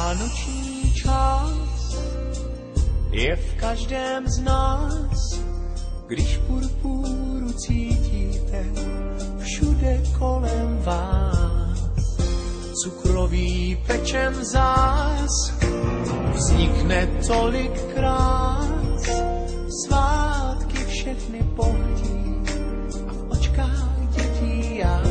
Vánoční čas je v každém z nás, když purpúru cítíte všude kolem vás. Cukrový pečen zás vznikne tolikrát, svátky všechny pohodí a v očkách dětí jás.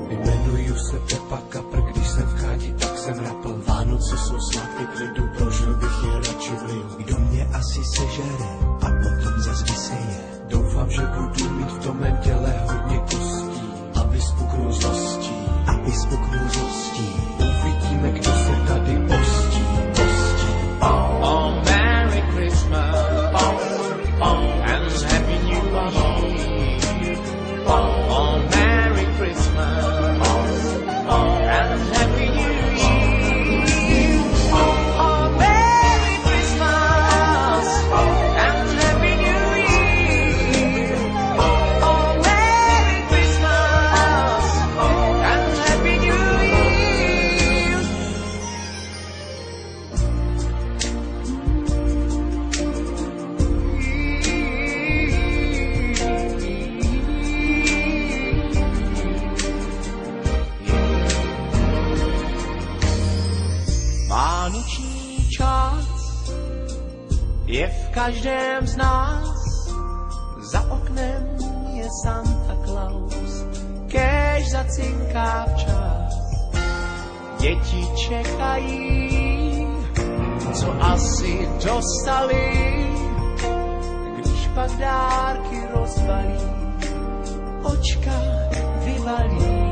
Jmenuju se Pepa Kapr, když jsem v chátě, tak jsem rapl. Vánoce jsou svátky klidu, prožil bych je radši v lidu. Kdo mě asi sežere a potom zas vyseje. Doufám, že budu mít v tom mém těle hodně kostí, aby spuknul zlostí. Uvidíme, kdo se tady ostí. Oh, Merry Christmas and Happy New Year. Oh, Merry Christmas and Happy New Year. Oh, Merry Christmas and Happy New Year. Oh, Merry Christmas and Happy New Year. Vánoční čas je v každém z nás, za oknem je Santa Claus, kéž zacinká včas. Děti čekají, co asi dostali, když pak dárky rozbalí, očka vyvalí.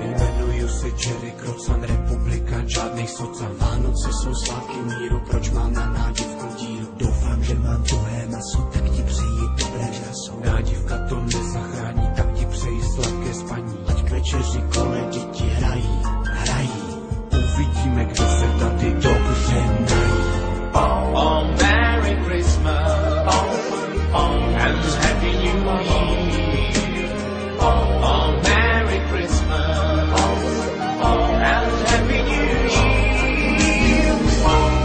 Jmenuju se Jerry Krocan, republikán, žádnej socan. Vánoce jsou svátky míru, proč mám na nádivku díru? Doufám, že mám tuhé maso, tak ti přeji dobré časo. Nádivka to nezachrání, tak ti přeji sladké spaní. Ať k večeři kolem děti hrají. Uvidíme, kdo se tady dobře nají. Oh, Merry Christmas and Happy New Year. Oh, Merry Christmas and Happy New Year.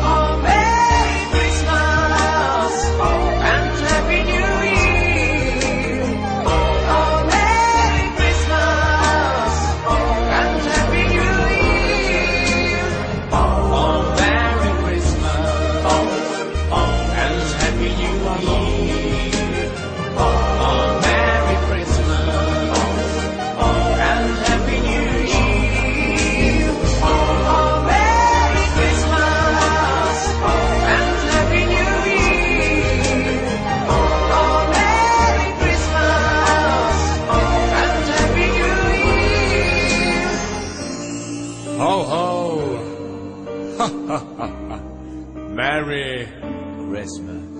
Oh, Merry Christmas and Happy New Year. Oh, Merry Christmas and Happy New Year. Oh, Merry Christmas and Happy New Year. Oh, Merry Christmas and Happy New Year. Oh, Merry Christmas and Happy New Year. Oh, Merry Christmas and Happy New Year. Ho, ho! Ha, ha, ha, ha. Merry Christmas.